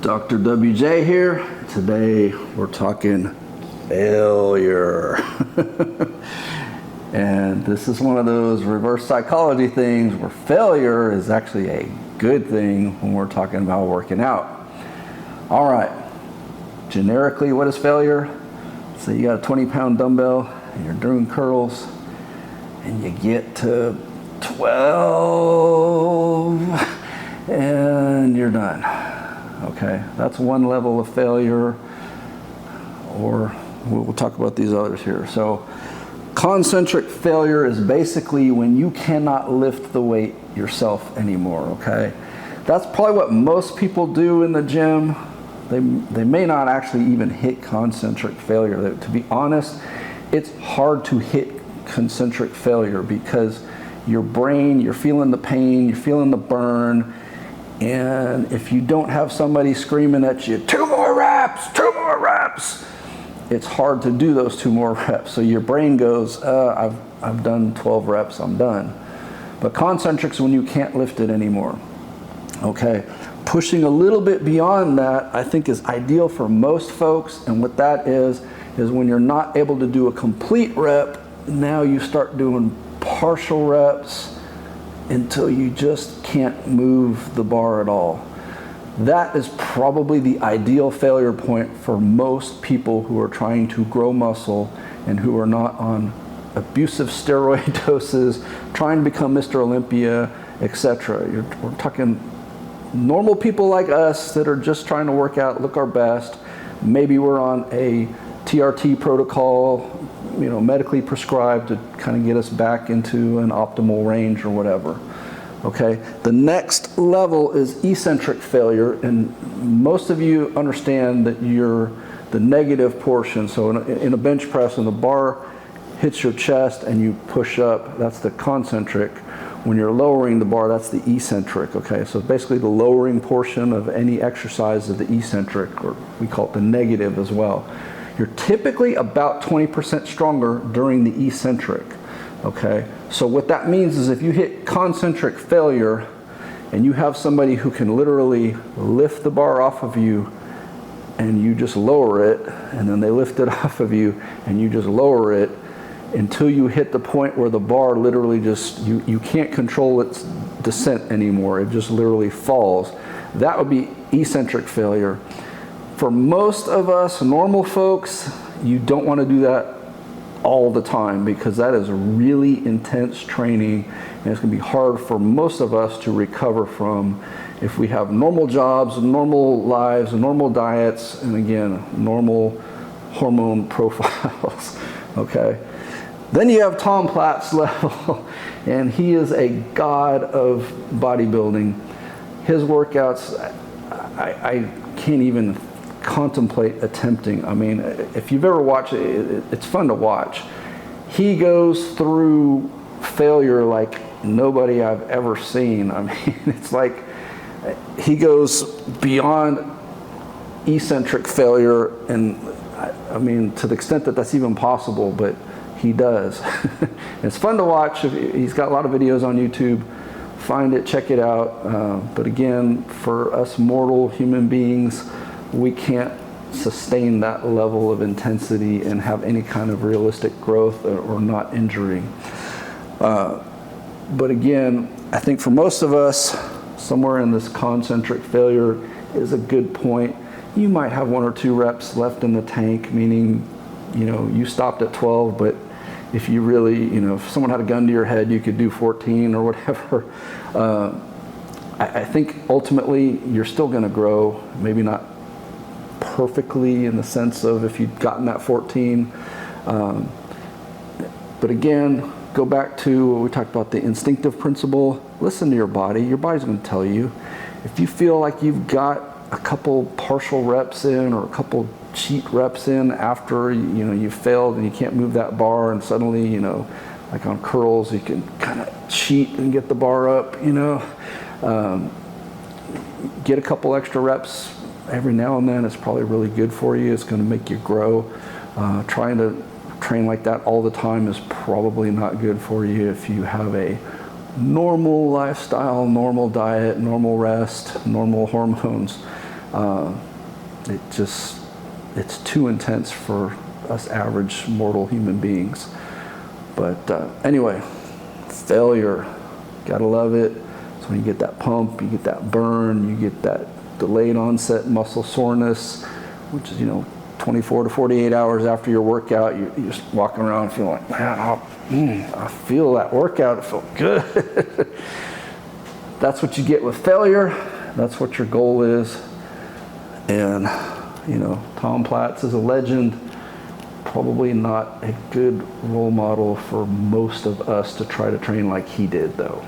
Dr. WJ here. Today we're talking failure. And this is one of those reverse psychology things where failure is actually a good thing when we're talking about working out. All right, generically, what is failure? So you got a 20-pound dumbbell and you're doing curls and you get to 12 and you're done. Okay, that's one level of failure, or we'll talk about these others here. So concentric failure is basically when you cannot lift the weight yourself anymore, okay? That's probably what most people do in the gym. They may not actually even hit concentric failure. To be honest, it's hard to hit concentric failure because your brain, you're feeling the pain, you're feeling the burn, and if you don't have somebody screaming at you, 2 more reps, 2 more reps, it's hard to do those 2 more reps. So your brain goes, I've done 12 reps, I'm done. But concentric's when you can't lift it anymore. Okay, pushing a little bit beyond that, I think is ideal for most folks. And what that is when you're not able to do a complete rep, now you start doing partial reps until you just can't move the bar at all. That is probably the ideal failure point for most people who are trying to grow muscle and who are not on abusive steroid doses, trying to become Mr. Olympia, etc. We're talking normal people like us that are just trying to work out, look our best. Maybe we're on a TRT protocol, medically prescribed to kind of get us back into an optimal range or whatever. Okay, the next level is eccentric failure, and most of you understand that you're the negative portion. So in a bench press, when the bar hits your chest and you push up, that's the concentric. When you're lowering the bar, that's the eccentric. Okay, so basically the lowering portion of any exercise is the eccentric, or we call it the negative as well. You're typically about 20% stronger during the eccentric. Okay, so what that means is if you hit concentric failure and you have somebody who can literally lift the bar off of you and you just lower it, and then they lift it off of you and you just lower it until you hit the point where the bar literally just, you can't control its descent anymore. It just literally falls. That would be eccentric failure. For most of us normal folks, you don't want to do that all the time because that is really intense training, and it's going to be hard for most of us to recover from if we have normal jobs, normal lives, normal diets, and again, normal hormone profiles. Okay. Then you have Tom Platz level, and he is a god of bodybuilding. His workouts, I can't even contemplate attempting. I mean, if you've ever watched it, it's fun to watch. He goes through failure like nobody I've ever seen. I mean, it's like he goes beyond eccentric failure, and I mean, to the extent that that's even possible, but he does. It's fun to watch. He's got a lot of videos on YouTube. Find it, check it out. But again, for us mortal human beings, we can't sustain that level of intensity and have any kind of realistic growth or not injury. But again, I think for most of us, somewhere in this concentric failure is a good point. You might have 1 or 2 reps left in the tank, meaning, you stopped at 12, but if you really, if someone had a gun to your head, you could do 14 or whatever. I think ultimately you're still going to grow, maybe not perfectly in the sense of if you'd gotten that 14. But again, go back to what we talked about, the instinctive principle. Listen to your body. Your body's going to tell you. If you feel like you've got a couple partial reps in or a couple cheat reps in after you failed and you can't move that bar, and suddenly like on curls you can kind of cheat and get the bar up, get a couple extra reps every now and then. It's probably really good for you. It's going to make you grow. Trying to train like that all the time is probably not good for you if you have a normal lifestyle, normal diet, normal rest, normal hormones. It's too intense for us average mortal human beings. But anyway, failure, gotta love it. So when you get that pump, you get that burn, you get that delayed onset muscle soreness, which is, 24 to 48 hours after your workout, you're just walking around feeling like, man, I feel that workout, it felt good. That's what you get with failure. That's what your goal is. And, Tom Platz is a legend. Probably not a good role model for most of us to try to train like he did, though.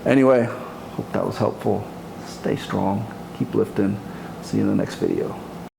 Anyway, hope that was helpful. Stay strong. Keep lifting. See you in the next video.